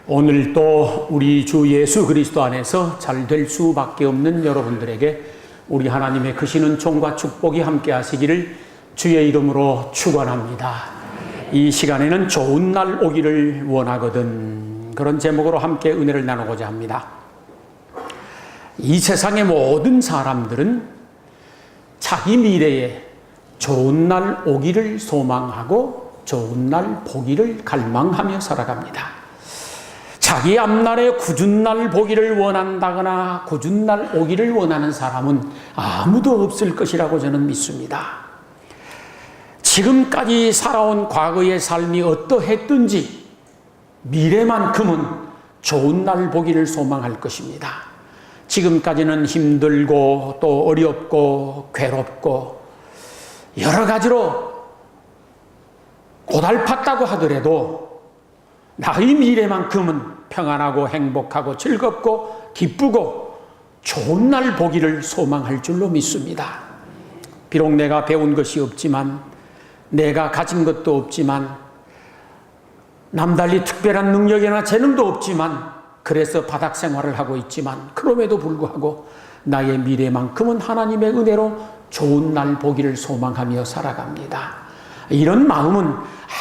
오늘 또 우리 주 예수 그리스도 안에서 잘 될 수밖에 없는 여러분들에게 우리 하나님의 크신 은총과 축복이 함께 하시기를 주의 이름으로 축원합니다. 이 시간에는 좋은 날 오기를 원하거든, 그런 제목으로 함께 은혜를 나누고자 합니다. 이 세상의 모든 사람들은 자기 미래에 좋은 날 오기를 소망하고 좋은 날 보기를 갈망하며 살아갑니다. 자기 앞날에 굳은 날 보기를 원한다거나 굳은 날 오기를 원하는 사람은 아무도 없을 것이라고 저는 믿습니다. 지금까지 살아온 과거의 삶이 어떠했든지 미래만큼은 좋은 날 보기를 소망할 것입니다. 지금까지는 힘들고 또 어렵고 괴롭고 여러 가지로 고달팠다고 하더라도 나의 미래만큼은 평안하고 행복하고 즐겁고 기쁘고 좋은 날 보기를 소망할 줄로 믿습니다. 비록 내가 배운 것이 없지만, 내가 가진 것도 없지만, 남달리 특별한 능력이나 재능도 없지만, 그래서 바닥 생활을 하고 있지만, 그럼에도 불구하고 나의 미래만큼은 하나님의 은혜로 좋은 날 보기를 소망하며 살아갑니다. 이런 마음은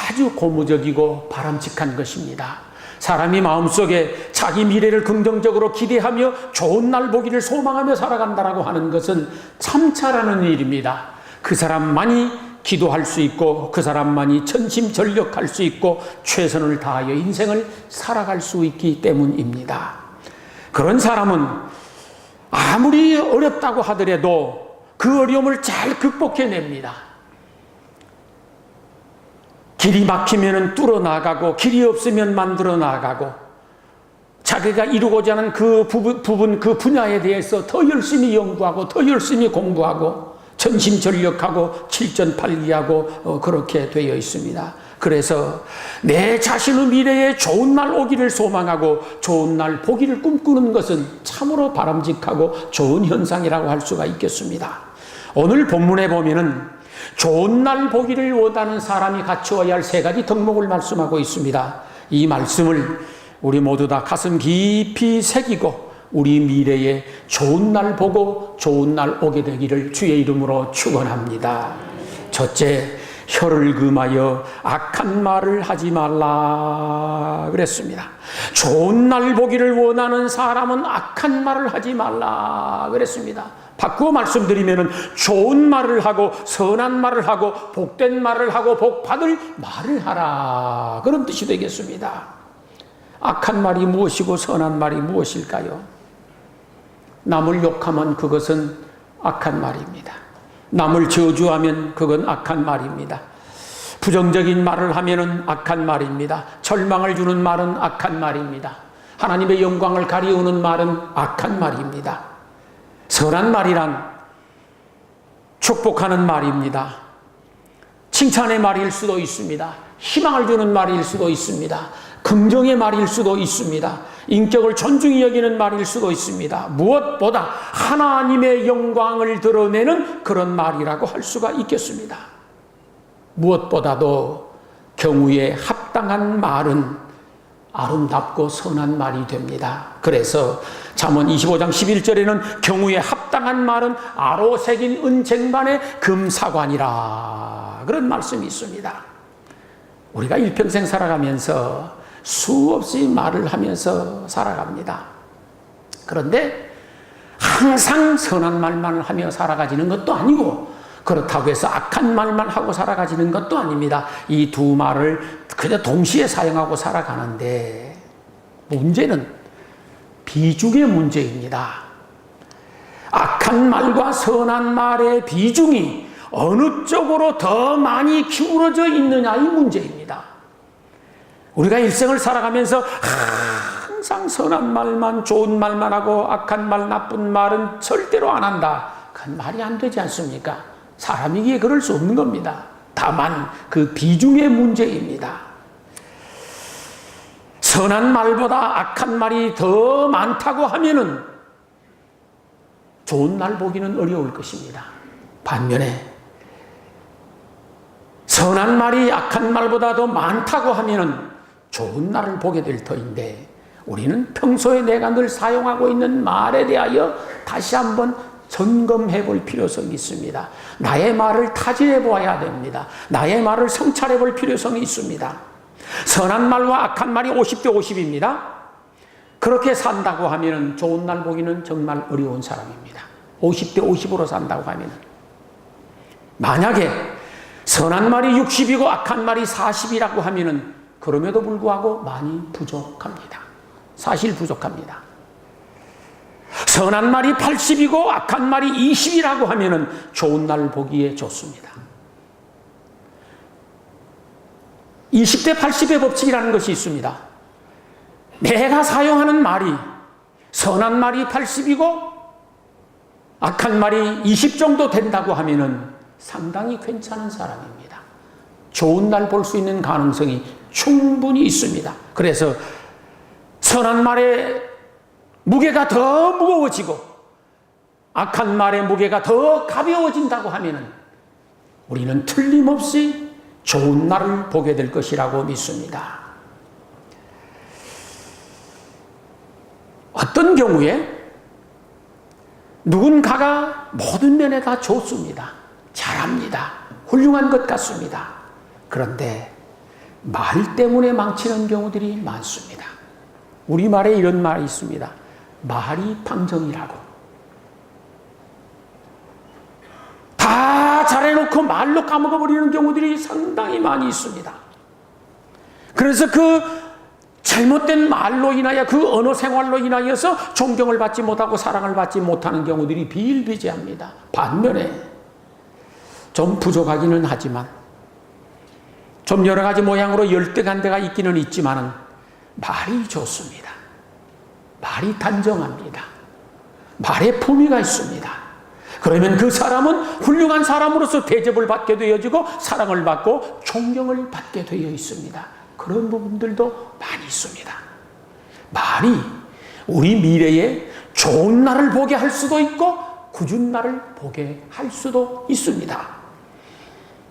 아주 고무적이고 바람직한 것입니다. 사람이 마음속에 자기 미래를 긍정적으로 기대하며 좋은 날 보기를 소망하며 살아간다라고 하는 것은 참 잘하는 일입니다. 그 사람만이 기도할 수 있고 그 사람만이 전심전력할 수 있고 최선을 다하여 인생을 살아갈 수 있기 때문입니다. 그런 사람은 아무리 어렵다고 하더라도 그 어려움을 잘 극복해냅니다. 길이 막히면 뚫어나가고 길이 없으면 만들어 나가고 자기가 이루고자 하는 그 부분 그 분야에 대해서 더 열심히 연구하고 더 열심히 공부하고 전심전력하고 칠전팔기하고 그렇게 되어 있습니다. 그래서 내 자신의 미래에 좋은 날 오기를 소망하고 좋은 날 보기를 꿈꾸는 것은 참으로 바람직하고 좋은 현상이라고 할 수가 있겠습니다. 오늘 본문에 보면은 좋은 날 보기를 원하는 사람이 갖추어야 할 세 가지 덕목을 말씀하고 있습니다. 이 말씀을 우리 모두 다 가슴 깊이 새기고 우리 미래에 좋은 날 보고 좋은 날 오게 되기를 주의 이름으로 축원합니다. 첫째, 혀를 금하여 악한 말을 하지 말라 그랬습니다. 좋은 날 보기를 원하는 사람은 악한 말을 하지 말라 그랬습니다. 바꾸어 말씀드리면 좋은 말을 하고 선한 말을 하고 복된 말을 하고 복받을 말을 하라, 그런 뜻이 되겠습니다. 악한 말이 무엇이고 선한 말이 무엇일까요? 남을 욕하면 그것은 악한 말입니다. 남을 저주하면 그건 악한 말입니다. 부정적인 말을 하면 악한 말입니다. 절망을 주는 말은 악한 말입니다. 하나님의 영광을 가리우는 말은 악한 말입니다. 선한 말이란 축복하는 말입니다. 칭찬의 말일 수도 있습니다. 희망을 주는 말일 수도 있습니다. 긍정의 말일 수도 있습니다. 인격을 존중히 여기는 말일 수도 있습니다. 무엇보다 하나님의 영광을 드러내는 그런 말이라고 할 수가 있겠습니다. 무엇보다도 경우에 합당한 말은 아름답고 선한 말이 됩니다. 그래서 잠언 25장 11절에는 경우에 합당한 말은 아로 새긴 은쟁반의 금사관이라, 그런 말씀이 있습니다. 우리가 일평생 살아가면서 수없이 말을 하면서 살아갑니다. 그런데 항상 선한 말만 하며 살아가지는 것도 아니고 그렇다고 해서 악한 말만 하고 살아가지는 것도 아닙니다. 이 두 말을 그저 동시에 사용하고 살아가는데 문제는 비중의 문제입니다. 악한 말과 선한 말의 비중이 어느 쪽으로 더 많이 기울어져 있느냐의 문제입니다. 우리가 일생을 살아가면서 항상 선한 말만 좋은 말만 하고 악한 말 나쁜 말은 절대로 안 한다, 그건 말이 안 되지 않습니까? 사람이기에 그럴 수 없는 겁니다. 다만 그 비중의 문제입니다. 선한 말보다 악한 말이 더 많다고 하면은 좋은 날 보기는 어려울 것입니다. 반면에 선한 말이 악한 말보다 더 많다고 하면은 좋은 날을 보게 될 터인데 우리는 평소에 내가 늘 사용하고 있는 말에 대하여 다시 한번 점검해 볼 필요성이 있습니다. 나의 말을 타진해 보아야 됩니다. 나의 말을 성찰해 볼 필요성이 있습니다. 선한 말과 악한 말이 50대 50입니다. 그렇게 산다고 하면 좋은 날 보기는 정말 어려운 사람입니다. 50대 50으로 산다고 하면. 만약에 선한 말이 60이고 악한 말이 40이라고 하면 그럼에도 불구하고 많이 부족합니다. 사실 부족합니다. 선한 말이 80이고 악한 말이 20이라고 하면 좋은 날 보기에 좋습니다. 20대 80의 법칙이라는 것이 있습니다. 내가 사용하는 말이 선한 말이 80이고 악한 말이 20 정도 된다고 하면 상당히 괜찮은 사람입니다. 좋은 날 볼 수 있는 가능성이 충분히 있습니다. 그래서 선한 말의 무게가 더 무거워지고 악한 말의 무게가 더 가벼워진다고 하면 우리는 틀림없이 좋은 날을 보게 될 것이라고 믿습니다. 어떤 경우에 누군가가 모든 면에 다 좋습니다. 잘합니다. 훌륭한 것 같습니다. 그런데 말 때문에 망치는 경우들이 많습니다. 우리말에 이런 말이 있습니다. 말이 방정이라고. 다 잘해놓고 말로 까먹어버리는 경우들이 상당히 많이 있습니다. 그래서 그 잘못된 말로 인하여 그 언어 생활로 인하여서 존경을 받지 못하고 사랑을 받지 못하는 경우들이 비일비재합니다. 반면에 좀 부족하기는 하지만 좀 여러 가지 모양으로 열등한 데가 있기는 있지만은 말이 좋습니다. 말이 단정합니다. 말에 품위가 있습니다. 그러면 그 사람은 훌륭한 사람으로서 대접을 받게 되어지고 사랑을 받고 존경을 받게 되어 있습니다. 그런 부분들도 많이 있습니다. 말이 우리 미래에 좋은 날을 보게 할 수도 있고 굳은 날을 보게 할 수도 있습니다.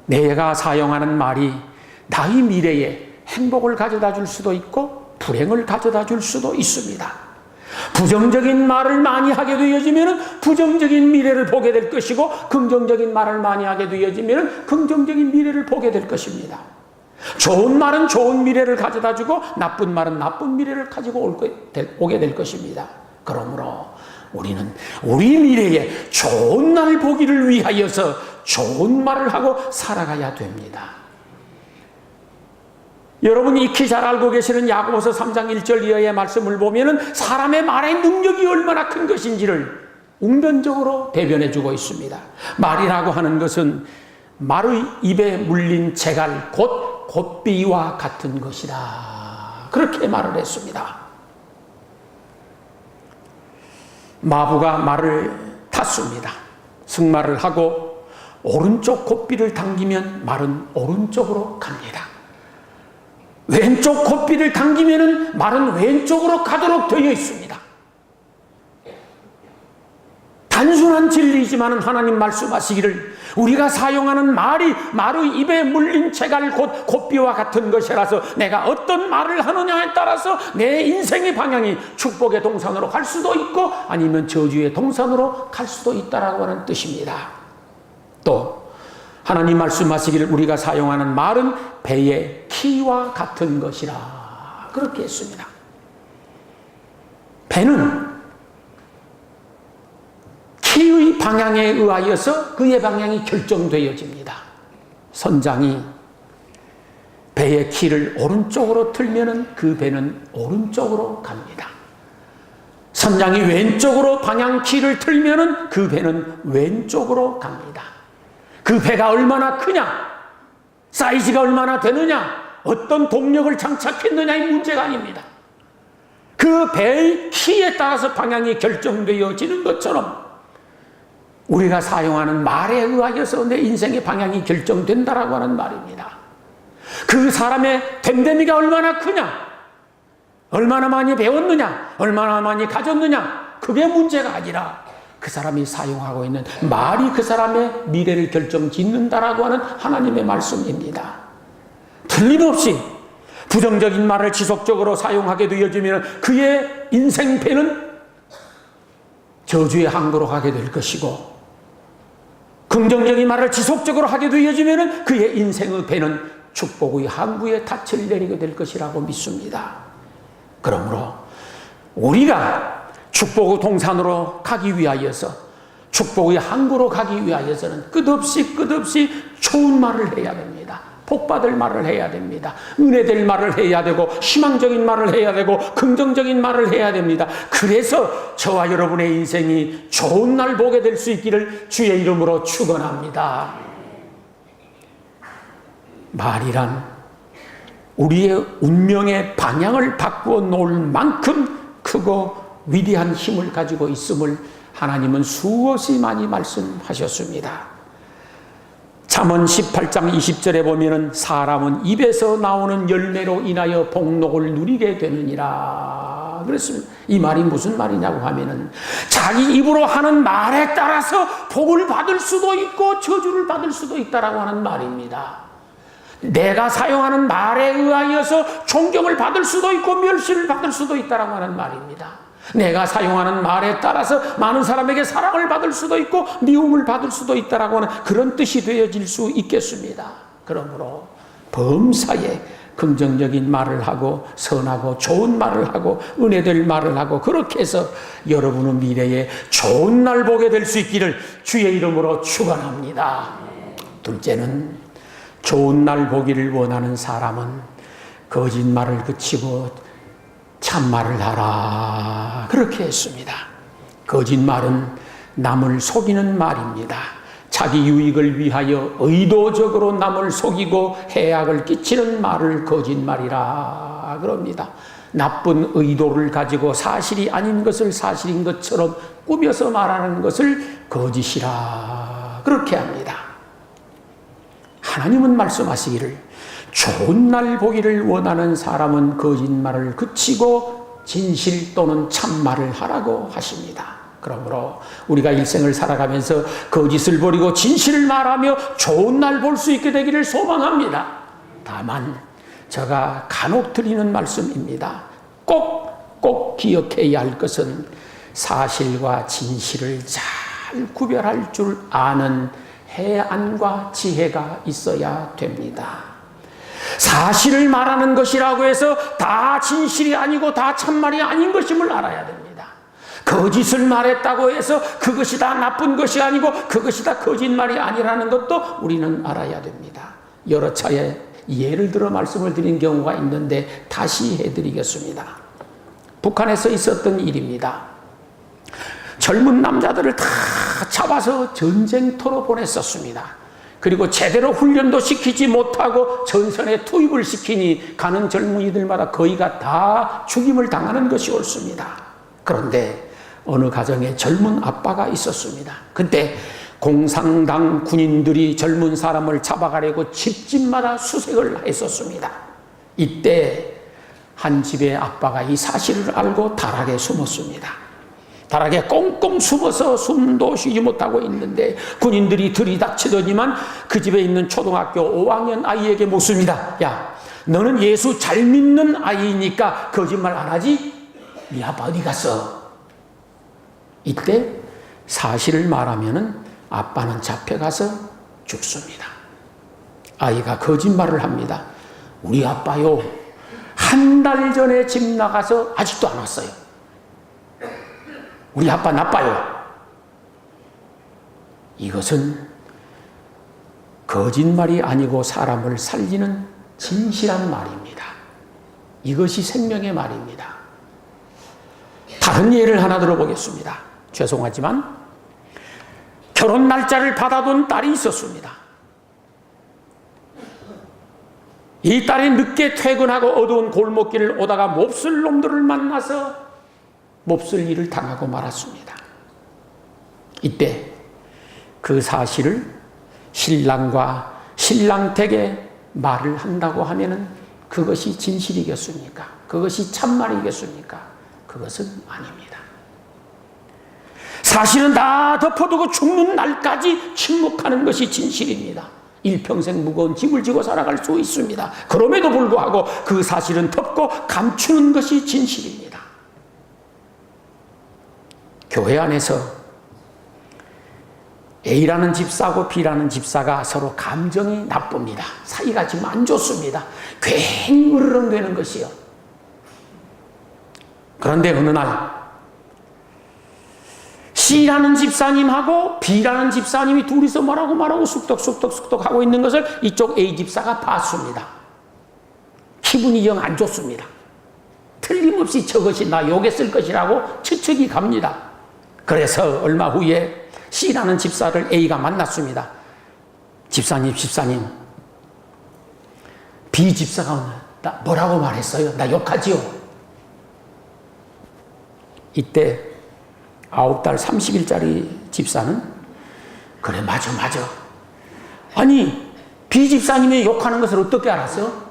내가 사용하는 말이 나의 미래에 행복을 가져다 줄 수도 있고 불행을 가져다 줄 수도 있습니다. 부정적인 말을 많이 하게 되어지면 부정적인 미래를 보게 될 것이고 긍정적인 말을 많이 하게 되어지면 긍정적인 미래를 보게 될 것입니다. 좋은 말은 좋은 미래를 가져다 주고 나쁜 말은 나쁜 미래를 가지고 오게 될 것입니다. 그러므로 우리는 우리 미래에 좋은 날을 보기를 위하여서 좋은 말을 하고 살아가야 됩니다. 여러분이 익히 잘 알고 계시는 야고보서 3장 1절 이하의 말씀을 보면 사람의 말의 능력이 얼마나 큰 것인지를 웅변적으로 대변해 주고 있습니다. 말이라고 하는 것은 말의 입에 물린 재갈 곧 곶비와 같은 것이다. 그렇게 말을 했습니다. 마부가 말을 탔습니다. 승마를 하고 오른쪽 곶비를 당기면 말은 오른쪽으로 갑니다. 왼쪽 곶비를 당기면 말은 왼쪽으로 가도록 되어 있습니다. 단순한 진리이지만 하나님 말씀하시기를 우리가 사용하는 말이 말의 입에 물린 재갈 곧 곶비와 같은 것이라서 내가 어떤 말을 하느냐에 따라서 내 인생의 방향이 축복의 동산으로 갈 수도 있고 아니면 저주의 동산으로 갈 수도 있다라고 하는 뜻입니다. 또 하나님 말씀하시기를 우리가 사용하는 말은 배의 키와 같은 것이라 그렇게 했습니다. 배는 키의 방향에 의하여서 그의 방향이 결정되어집니다. 선장이 배의 키를 오른쪽으로 틀면 그 배는 오른쪽으로 갑니다. 선장이 왼쪽으로 방향 키를 틀면 그 배는 왼쪽으로 갑니다. 그 배가 얼마나 크냐, 사이즈가 얼마나 되느냐, 어떤 동력을 장착했느냐의 문제가 아닙니다. 그 배의 키에 따라서 방향이 결정되어지는 것처럼 우리가 사용하는 말에 의하여서 내 인생의 방향이 결정된다라고 하는 말입니다. 그 사람의 됨됨이가 얼마나 크냐, 얼마나 많이 배웠느냐, 얼마나 많이 가졌느냐, 그게 문제가 아니라 그 사람이 사용하고 있는 말이 그 사람의 미래를 결정짓는다라고 하는 하나님의 말씀입니다. 틀림없이 부정적인 말을 지속적으로 사용하게 되어지면 그의 인생 배는 저주의 항구로 가게 될 것이고, 긍정적인 말을 지속적으로 하게 되어지면 그의 인생의 배는 축복의 항구에 닻을 내리게 될 것이라고 믿습니다. 그러므로 우리가 축복의 동산으로 가기 위하여서, 축복의 항구로 가기 위하여서는 끝없이 좋은 말을 해야 됩니다. 복받을 말을 해야 됩니다. 은혜될 말을 해야 되고, 희망적인 말을 해야 되고, 긍정적인 말을 해야 됩니다. 그래서 저와 여러분의 인생이 좋은 날 보게 될 수 있기를 주의 이름으로 축원합니다. 말이란 우리의 운명의 방향을 바꾸어 놓을 만큼 크고 위대한 힘을 가지고 있음을 하나님은 수없이 많이 말씀하셨습니다. 잠언 18장 20절에 보면은 사람은 입에서 나오는 열매로 인하여 복록을 누리게 되느니라 그랬습니다. 이 말이 무슨 말이냐고 하면은 자기 입으로 하는 말에 따라서 복을 받을 수도 있고 저주를 받을 수도 있다라고 하는 말입니다. 내가 사용하는 말에 의하여서 존경을 받을 수도 있고 멸시를 받을 수도 있다라고 하는 말입니다. 내가 사용하는 말에 따라서 많은 사람에게 사랑을 받을 수도 있고 미움을 받을 수도 있다라고 하는 그런 뜻이 되어질 수 있겠습니다. 그러므로 범사에 긍정적인 말을 하고 선하고 좋은 말을 하고 은혜될 말을 하고 그렇게 해서 여러분의 미래에 좋은 날 보게 될 수 있기를 주의 이름으로 축원합니다. 둘째는 좋은 날 보기를 원하는 사람은 거짓말을 그치고 참말을 하라 그렇게 했습니다. 거짓말은 남을 속이는 말입니다. 자기 유익을 위하여 의도적으로 남을 속이고 해악을 끼치는 말을 거짓말이라 그럽니다. 나쁜 의도를 가지고 사실이 아닌 것을 사실인 것처럼 꾸며서 말하는 것을 거짓이라 그렇게 합니다. 하나님은 말씀하시기를 좋은 날 보기를 원하는 사람은 거짓말을 그치고 진실 또는 참말을 하라고 하십니다. 그러므로 우리가 일생을 살아가면서 거짓을 버리고 진실을 말하며 좋은 날 볼 수 있게 되기를 소망합니다. 다만 제가 간혹 드리는 말씀입니다. 꼭 기억해야 할 것은 사실과 진실을 잘 구별할 줄 아는 해안과 지혜가 있어야 됩니다. 사실을 말하는 것이라고 해서 다 진실이 아니고 다 참말이 아닌 것임을 알아야 됩니다. 거짓을 말했다고 해서 그것이 다 나쁜 것이 아니고 그것이 다 거짓말이 아니라는 것도 우리는 알아야 됩니다. 여러 차례 예를 들어 말씀을 드린 경우가 있는데 다시 해드리겠습니다. 북한에서 있었던 일입니다. 젊은 남자들을 다 잡아서 전쟁터로 보냈었습니다. 그리고 제대로 훈련도 시키지 못하고 전선에 투입을 시키니 가는 젊은이들마다 거의가 다 죽임을 당하는 것이 옳습니다. 그런데 어느 가정에 젊은 아빠가 있었습니다. 그때 공산당 군인들이 젊은 사람을 잡아가려고 집집마다 수색을 했었습니다. 이때 한 집의 아빠가 이 사실을 알고 다락에 숨었습니다. 다락에 꽁꽁 숨어서 숨도 쉬지 못하고 있는데 군인들이 들이닥치더니만 그 집에 있는 초등학교 5학년 아이에게 묻습니다. 야, 너는 예수 잘 믿는 아이니까 거짓말 안 하지? 네 아빠 어디 갔어? 이때 사실을 말하면은 아빠는 잡혀가서 죽습니다. 아이가 거짓말을 합니다. 우리 아빠요, 한 달 전에 집 나가서 아직도 안 왔어요. 우리 아빠 나빠요. 이것은 거짓말이 아니고 사람을 살리는 진실한 말입니다. 이것이 생명의 말입니다. 다른 예를 하나 들어보겠습니다. 죄송하지만 결혼 날짜를 받아둔 딸이 있었습니다. 이 딸이 늦게 퇴근하고 어두운 골목길을 오다가 몹쓸 놈들을 만나서 몹쓸 일을 당하고 말았습니다. 이때 그 사실을 신랑과 신랑 댁에 말을 한다고 하면은 그것이 진실이겠습니까? 그것이 참말이겠습니까? 그것은 아닙니다. 사실은 다 덮어두고 죽는 날까지 침묵하는 것이 진실입니다. 일평생 무거운 짐을 지고 살아갈 수 있습니다. 그럼에도 불구하고 그 사실은 덮고 감추는 것이 진실입니다. 교회 안에서 A라는 집사하고 B라는 집사가 서로 감정이 나쁩니다. 사이가 지금 안 좋습니다. 괜히 으르렁대는 것이요. 그런데 어느 날 C라는 집사님하고 B라는 집사님이 둘이서 말하고 쑥덕쑥덕 하고 있는 것을 이쪽 A 집사가 봤습니다. 기분이 영 안 좋습니다. 틀림없이 저것이 나 욕했을 것이라고 추측이 갑니다. 그래서 얼마 후에 C라는 집사를 A가 만났습니다. 집사님, B 집사가 오늘 나 뭐라고 말했어요? 나 욕하지요? 이때 9달 30일짜리 집사는 그래 맞아. 아니 B 집사님이 욕하는 것을 어떻게 알았어?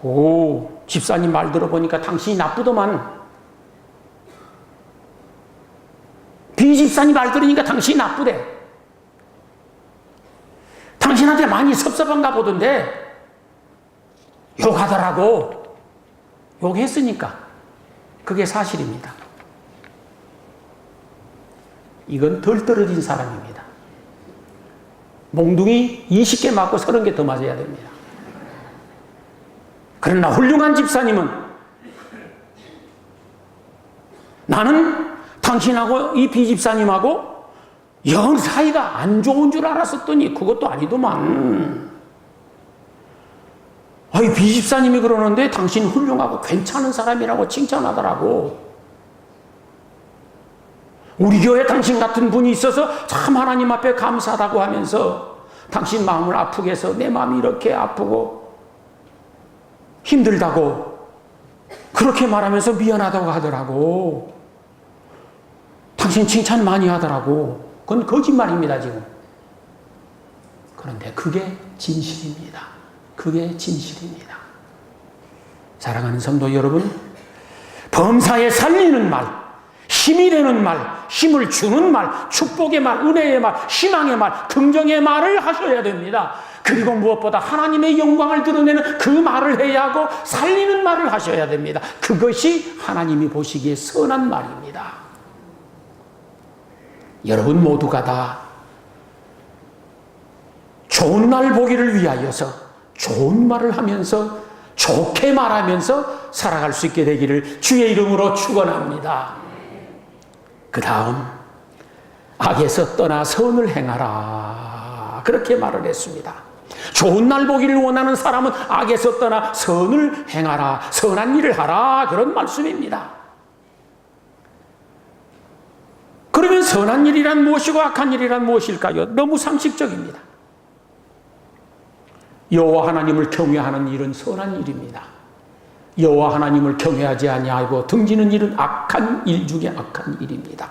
오, 집사님 말 들어보니까 당신이 나쁘더만. B 집사님 말 들으니까 당신이 나쁘대. 당신한테 많이 섭섭한가 보던데 욕하더라고. 욕했으니까. 그게 사실입니다. 이건 덜 떨어진 사람입니다. 몽둥이 20개 맞고 30개 더 맞아야 됩니다. 그러나 훌륭한 집사님은 나는 당신하고 이 비집사님하고 영 사이가 안 좋은 줄 알았었더니 그것도 아니더만. 이 비집사님이 그러는데 당신 훌륭하고 괜찮은 사람이라고 칭찬하더라고. 우리 교회에 당신 같은 분이 있어서 참 하나님 앞에 감사하다고 하면서 당신 마음을 아프게 해서 내 마음이 이렇게 아프고 힘들다고 그렇게 말하면서 미안하다고 하더라고. 당신 칭찬 많이 하더라고. 그건 거짓말입니다, 지금. 그런데 그게 진실입니다. 그게 진실입니다. 사랑하는 성도 여러분, 범사에 살리는 말, 힘이 되는 말, 힘을 주는 말, 축복의 말, 은혜의 말, 희망의 말, 긍정의 말을 하셔야 됩니다. 그리고 무엇보다 하나님의 영광을 드러내는 그 말을 해야 하고 살리는 말을 하셔야 됩니다. 그것이 하나님이 보시기에 선한 말입니다. 여러분 모두가 다 좋은 날 보기를 위하여서 좋은 말을 하면서 좋게 말하면서 살아갈 수 있게 되기를 주의 이름으로 축원합니다. 그 다음 악에서 떠나 선을 행하라 그렇게 말을 했습니다. 좋은 날 보기를 원하는 사람은 악에서 떠나 선을 행하라, 선한 일을 하라 그런 말씀입니다. 그러면 선한 일이란 무엇이고 악한 일이란 무엇일까요? 너무 상식적입니다. 여호와 하나님을 경외하는 일은 선한 일입니다. 여호와 하나님을 경외하지 아니하고 등지는 일은 악한 일 중에 악한 일입니다.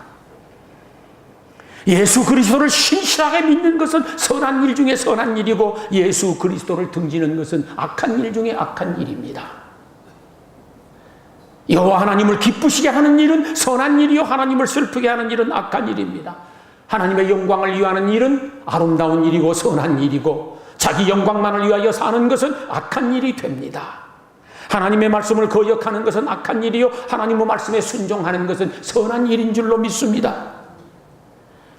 예수 그리스도를 신실하게 믿는 것은 선한 일 중에 선한 일이고 예수 그리스도를 등지는 것은 악한 일 중에 악한 일입니다. 여호와 하나님을 기쁘시게 하는 일은 선한 일이요 하나님을 슬프게 하는 일은 악한 일입니다. 하나님의 영광을 위하는 일은 아름다운 일이고 선한 일이고 자기 영광만을 위하여 사는 것은 악한 일이 됩니다. 하나님의 말씀을 거역하는 것은 악한 일이요 하나님의 말씀에 순종하는 것은 선한 일인 줄로 믿습니다.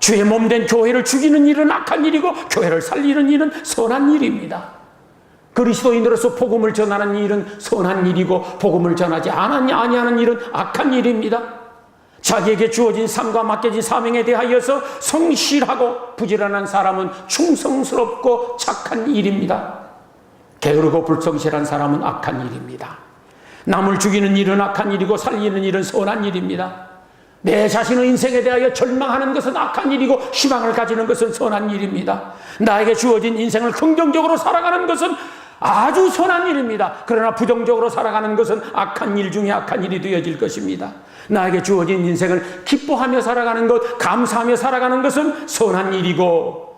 주의 몸된 교회를 죽이는 일은 악한 일이고 교회를 살리는 일은 선한 일입니다. 그리스도인으로서 복음을 전하는 일은 선한 일이고 복음을 전하지 아니하는 일은 악한 일입니다. 자기에게 주어진 삶과 맡겨진 사명에 대하여서 성실하고 부지런한 사람은 충성스럽고 착한 일입니다. 게으르고 불성실한 사람은 악한 일입니다. 남을 죽이는 일은 악한 일이고 살리는 일은 선한 일입니다. 내 자신의 인생에 대하여 절망하는 것은 악한 일이고 희망을 가지는 것은 선한 일입니다. 나에게 주어진 인생을 긍정적으로 살아가는 것은 아주 선한 일입니다. 그러나 부정적으로 살아가는 것은 악한 일 중에 악한 일이 되어질 것입니다. 나에게 주어진 인생을 기뻐하며 살아가는 것, 감사하며 살아가는 것은 선한 일이고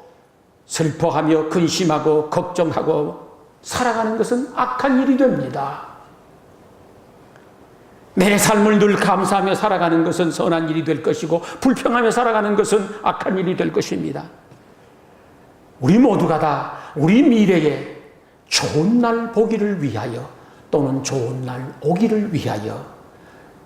슬퍼하며 근심하고 걱정하고 살아가는 것은 악한 일이 됩니다. 내 삶을 늘 감사하며 살아가는 것은 선한 일이 될 것이고 불평하며 살아가는 것은 악한 일이 될 것입니다. 우리 모두가 다 우리 미래에 좋은 날 보기를 위하여 또는 좋은 날 오기를 위하여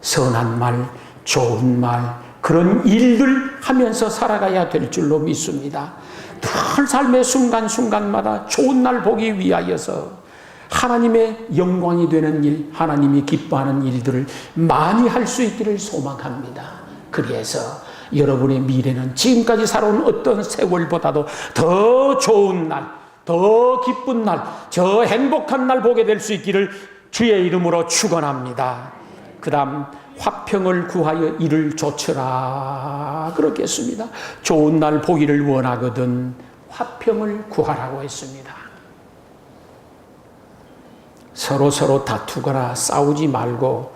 선한 말, 좋은 말, 그런 일들 하면서 살아가야 될 줄로 믿습니다. 늘 삶의 순간순간마다 좋은 날 보기 위하여서 하나님의 영광이 되는 일, 하나님이 기뻐하는 일들을 많이 할 수 있기를 소망합니다. 그래서 여러분의 미래는 지금까지 살아온 어떤 세월보다도 더 좋은 날, 더 기쁜 날, 저 행복한 날 보게 될 수 있기를 주의 이름으로 축원합니다. 그 다음 화평을 구하여 이를 조처라 그렇겠습니다. 좋은 날 보기를 원하거든 화평을 구하라고 했습니다. 서로 다투거나 싸우지 말고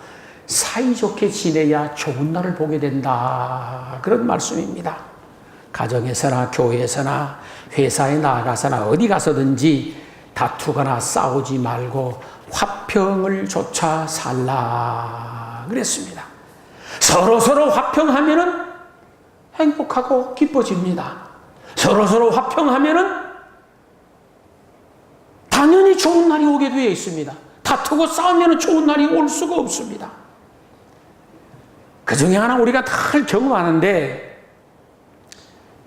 사이좋게 지내야 좋은 날을 보게 된다 그런 말씀입니다. 가정에서나 교회에서나 회사에 나가서나 어디 가서든지 다투거나 싸우지 말고 화평을 좇아 살라 그랬습니다. 서로 화평하면은 행복하고 기뻐집니다. 서로 화평하면은 당연히 좋은 날이 오게 되어 있습니다. 다투고 싸우면 좋은 날이 올 수가 없습니다. 그 중에 하나 우리가 다 경험하는데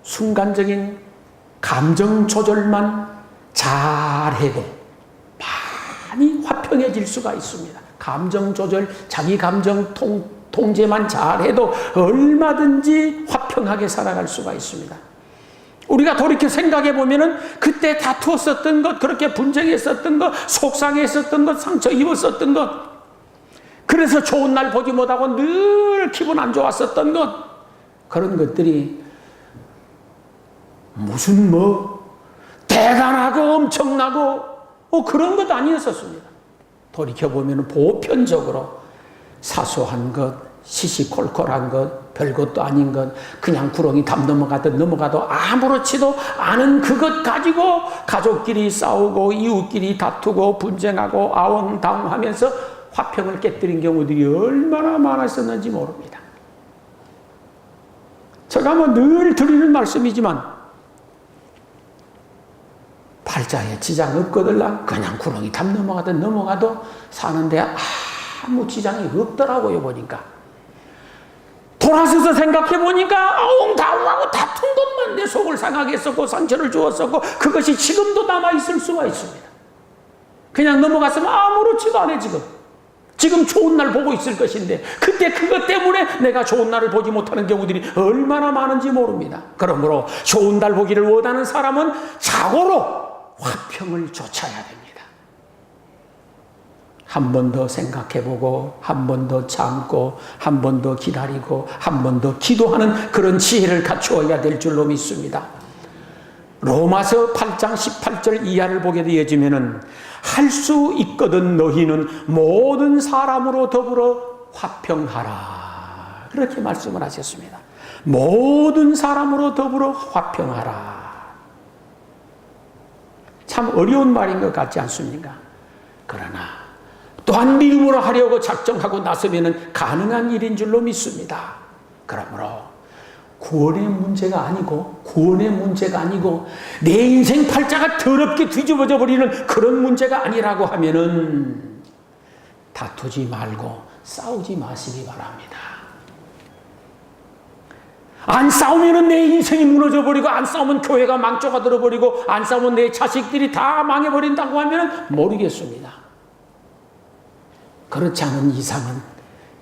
순간적인 감정 조절만 잘해도 많이 화평해질 수가 있습니다. 감정 조절, 자기 감정 통제만 잘해도 얼마든지 화평하게 살아갈 수가 있습니다. 우리가 돌이켜 생각해 보면은 그때 다투었었던 것, 그렇게 분쟁했었던 것, 속상했었던 것, 상처 입었었던 것, 그래서 좋은 날 보지 못하고 늘 기분 안 좋았었던 것, 그런 것들이 무슨 대단하고 엄청나고 그런 것 아니었었습니다. 돌이켜 보면은 보편적으로 사소한 것, 시시콜콜한 것, 별것도 아닌 것, 그냥 구렁이 담 넘어가도 아무렇지도 않은 그것 가지고 가족끼리 싸우고 이웃끼리 다투고 분쟁하고 아웅다웅하면서 화평을 깨뜨린 경우들이 얼마나 많았었는지 모릅니다. 제가 늘 드리는 말씀이지만 팔자에 지장 없거들랑 그냥 구렁이 담 넘어가도 사는데 아무 지장이 없더라고요. 보니까 돌아서서 생각해 보니까 아웅다웅하고 다툰 것만 내 속을 상하게 했었고 상처를 주었었고 그것이 지금도 남아있을 수가 있습니다. 그냥 넘어갔으면 아무렇지도 않아. 지금 좋은 날 보고 있을 것인데 그때 그것 때문에 내가 좋은 날을 보지 못하는 경우들이 얼마나 많은지 모릅니다. 그러므로 좋은 날 보기를 원하는 사람은 자고로 화평을 좇아야 됩니다. 한 번 더 생각해보고 한 번 더 참고 한 번 더 기다리고 한 번 더 기도하는 그런 지혜를 갖추어야 될 줄로 믿습니다. 로마서 8장 18절 이하를 보게 되어지면은 할 수 있거든 너희는 모든 사람으로 더불어 화평하라 그렇게 말씀을 하셨습니다. 모든 사람으로 더불어 화평하라. 참 어려운 말인 것 같지 않습니까? 그러나 또한 믿음으로 하려고 작정하고 나서면 가능한 일인 줄로 믿습니다. 그러므로 구원의 문제가 아니고 내 인생 팔자가 더럽게 뒤집어져 버리는 그런 문제가 아니라고 하면은 다투지 말고 싸우지 마시기 바랍니다. 안 싸우면 내 인생이 무너져 버리고 안 싸우면 교회가 망조가 들어버리고 안 싸우면 내 자식들이 다 망해버린다고 하면 모르겠습니다. 그렇지 않은 이상은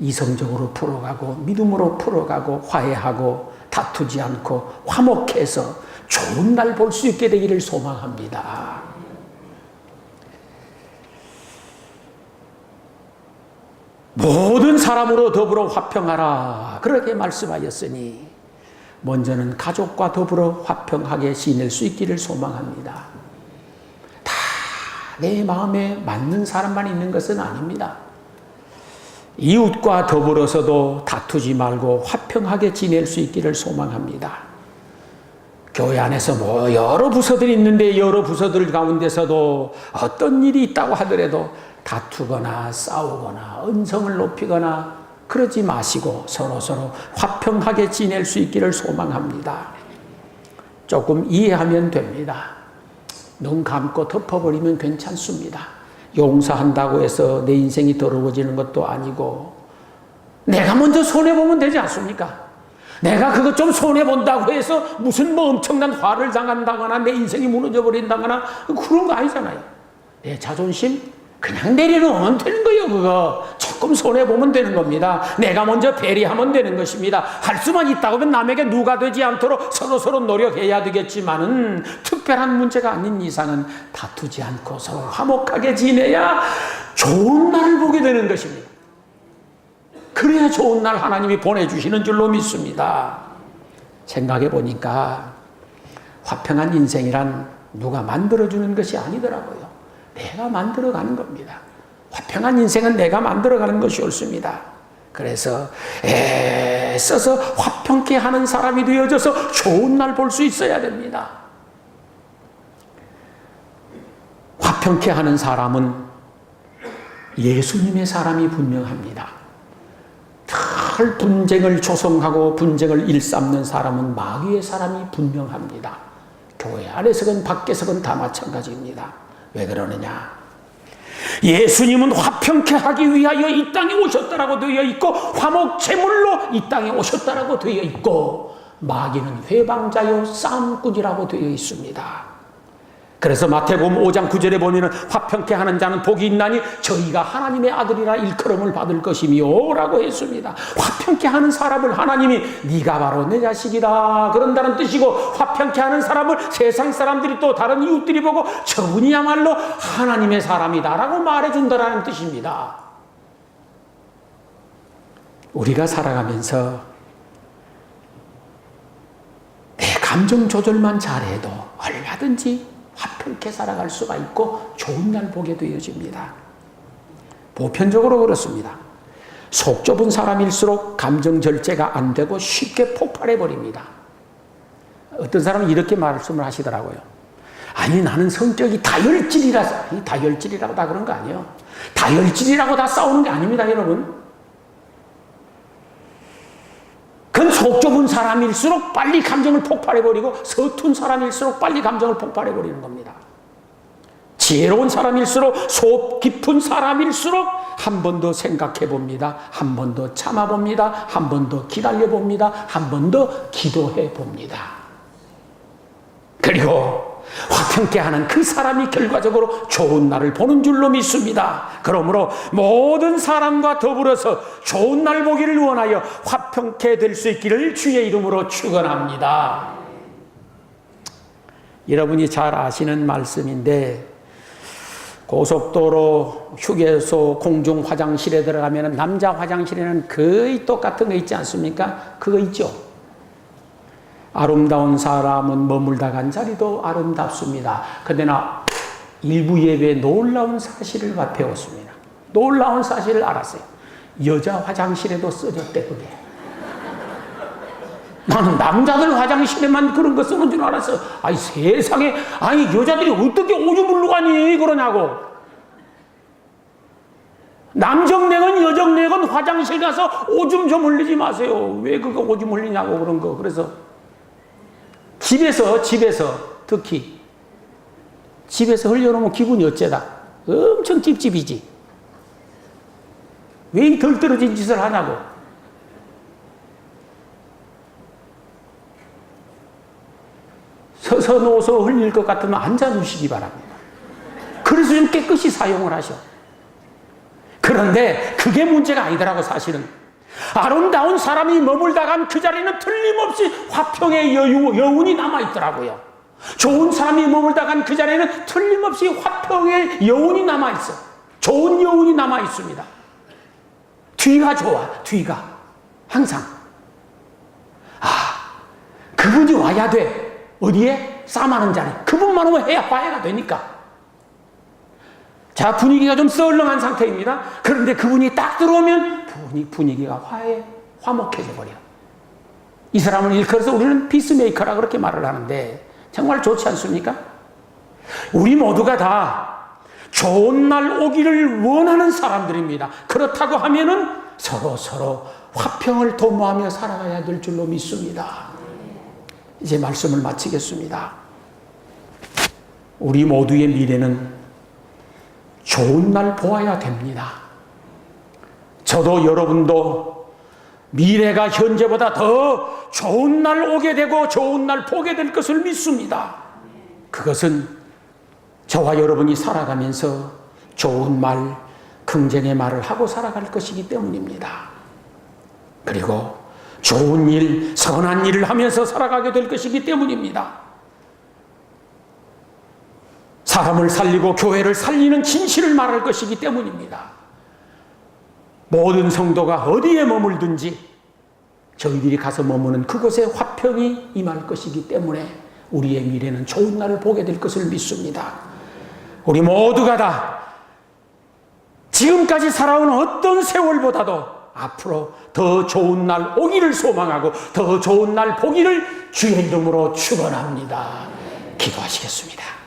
이성적으로 풀어가고 믿음으로 풀어가고 화해하고 다투지 않고 화목해서 좋은 날 볼 수 있게 되기를 소망합니다. 모든 사람으로 더불어 화평하라 그렇게 말씀하였으니 먼저는 가족과 더불어 화평하게 지낼 수 있기를 소망합니다. 다 내 마음에 맞는 사람만 있는 것은 아닙니다. 이웃과 더불어서도 다투지 말고 화평하게 지낼 수 있기를 소망합니다. 교회 안에서 여러 부서들이 있는데 여러 부서들 가운데서도 어떤 일이 있다고 하더라도 다투거나 싸우거나 언성을 높이거나 그러지 마시고 서로 화평하게 지낼 수 있기를 소망합니다. 조금 이해하면 됩니다. 눈 감고 덮어버리면 괜찮습니다. 용서한다고 해서 내 인생이 더러워지는 것도 아니고, 내가 먼저 손해보면 되지 않습니까? 내가 그거 좀 손해본다고 해서 무슨 뭐 엄청난 화를 당한다거나 내 인생이 무너져 버린다거나 그런 거 아니잖아요. 내 자존심 그냥 내려놓으면 되는 거예요. 그거 조금 손해보면 되는 겁니다. 내가 먼저 배려하면 되는 것입니다. 할 수만 있다고 하면 남에게 누가 되지 않도록 서로 노력해야 되겠지만은 특별한 문제가 아닌 이상은 다투지 않고 서로 화목하게 지내야 좋은 날을 보게 되는 것입니다. 그래야 좋은 날 하나님이 보내주시는 줄로 믿습니다. 생각해 보니까 화평한 인생이란 누가 만들어주는 것이 아니더라고요. 내가 만들어가는 겁니다. 화평한 인생은 내가 만들어가는 것이 옳습니다. 그래서 애써서 화평케 하는 사람이 되어져서 좋은 날 볼 수 있어야 됩니다. 화평케 하는 사람은 예수님의 사람이 분명합니다. 늘 분쟁을 조성하고 분쟁을 일삼는 사람은 마귀의 사람이 분명합니다. 교회 안에서건 밖에서건 다 마찬가지입니다. 왜 그러느냐? 예수님은 화평케 하기 위하여 이 땅에 오셨다라고 되어 있고, 화목제물로 이 땅에 오셨다라고 되어 있고, 마귀는 회방자요 싸움꾼이라고 되어 있습니다. 그래서 마태복음 5장 9절에 보면은 화평케 하는 자는 복이 있나니 저희가 하나님의 아들이라 일컬음을 받을 것이며 라고 했습니다. 화평케 하는 사람을 하나님이 네가 바로 내 자식이다 그런다는 뜻이고, 화평케 하는 사람을 세상 사람들이 또 다른 이웃들이 보고 저분이야말로 하나님의 사람이다 라고 말해준다는 뜻입니다. 우리가 살아가면서 내 감정 조절만 잘해도 얼마든지 화평케 살아갈 수가 있고 좋은 날 보게 되어집니다. 보편적으로 그렇습니다. 속 좁은 사람일수록 감정 절제가 안 되고 쉽게 폭발해버립니다. 어떤 사람은 이렇게 말씀을 하시더라고요. 아니 나는 성격이 다혈질이라서. 아니, 다혈질이라고 다 그런 거 아니에요. 다혈질이라고 다 싸우는 게 아닙니다, 여러분. 그건 속 좁은 사람일수록 빨리 감정을 폭발해버리고 서툰 사람일수록 빨리 감정을 폭발해버리는 겁니다. 지혜로운 사람일수록 속 깊은 사람일수록 한 번 더 생각해봅니다. 한 번 더 참아봅니다. 한 번 더 기다려봅니다. 한 번 더 기도해봅니다. 그리고 화평케 하는 그 사람이 결과적으로 좋은 날을 보는 줄로 믿습니다. 그러므로 모든 사람과 더불어서 좋은 날 보기를 원하여 화평케 될 수 있기를 주의 이름으로 축원합니다. 여러분이 잘 아시는 말씀인데, 고속도로, 휴게소, 공중 화장실에 들어가면 남자 화장실에는 거의 똑같은 거 있지 않습니까? 그거 있죠. 아름다운 사람은 머물다 간 자리도 아름답습니다. 그러나 일부 예배에 놀라운 사실을 배웠습니다. 놀라운 사실을 알았어요. 여자 화장실에도 써졌대, 그게. 나는 남자들 화장실에만 그런 거 쓰는 줄 알았어. 아니 세상에, 아니 여자들이 어떻게 오줌을 누가니 그러냐고. 남정네건 여정네건 화장실 가서 오줌 좀 흘리지 마세요. 왜 그거 오줌 흘리냐고 그런 거. 그래서 집에서 특히 집에서 흘려놓으면 기분이 어째다. 엄청 찝찝이지. 왜 이 덜 떨어진 짓을 하냐고. 서서 놓아서 흘릴 것 같으면 앉아 주시기 바랍니다. 그래서 좀 깨끗이 사용을 하셔. 그런데 그게 문제가 아니더라고, 사실은. 아름다운 사람이 머물다 간 그 자리는 틀림없이 화평의 여운이 남아있더라고요. 좋은 사람이 머물다 간 그 자리에는 틀림없이 화평의 여운이 남아있어. 좋은 여운이 남아있습니다. 뒤가 좋아, 뒤가. 항상. 그분이 와야 돼. 어디에? 싸마는 자리. 그분만 오면 해야 화해가 되니까. 자, 분위기가 좀 썰렁한 상태입니다. 그런데 그분이 딱 들어오면 분위기가 화목해져 버려. 이 사람을 일컬어서 우리는 피스메이커라 그렇게 말을 하는데 정말 좋지 않습니까? 우리 모두가 다 좋은 날 오기를 원하는 사람들입니다. 그렇다고 하면은 서로 화평을 도모하며 살아가야 될 줄로 믿습니다. 이제 말씀을 마치겠습니다. 우리 모두의 미래는 좋은 날 보아야 됩니다. 저도 여러분도 미래가 현재보다 더 좋은 날 오게 되고 좋은 날 보게 될 것을 믿습니다. 그것은 저와 여러분이 살아가면서 좋은 말, 긍정의 말을 하고 살아갈 것이기 때문입니다. 그리고 좋은 일, 선한 일을 하면서 살아가게 될 것이기 때문입니다. 사람을 살리고 교회를 살리는 진실을 말할 것이기 때문입니다. 모든 성도가 어디에 머물든지 저희들이 가서 머무는 그곳에 화평이 임할 것이기 때문에 우리의 미래는 좋은 날을 보게 될 것을 믿습니다. 우리 모두가 다 지금까지 살아온 어떤 세월보다도 앞으로 더 좋은 날 오기를 소망하고 더 좋은 날 보기를 주의 이름으로 축원합니다. 기도하시겠습니다.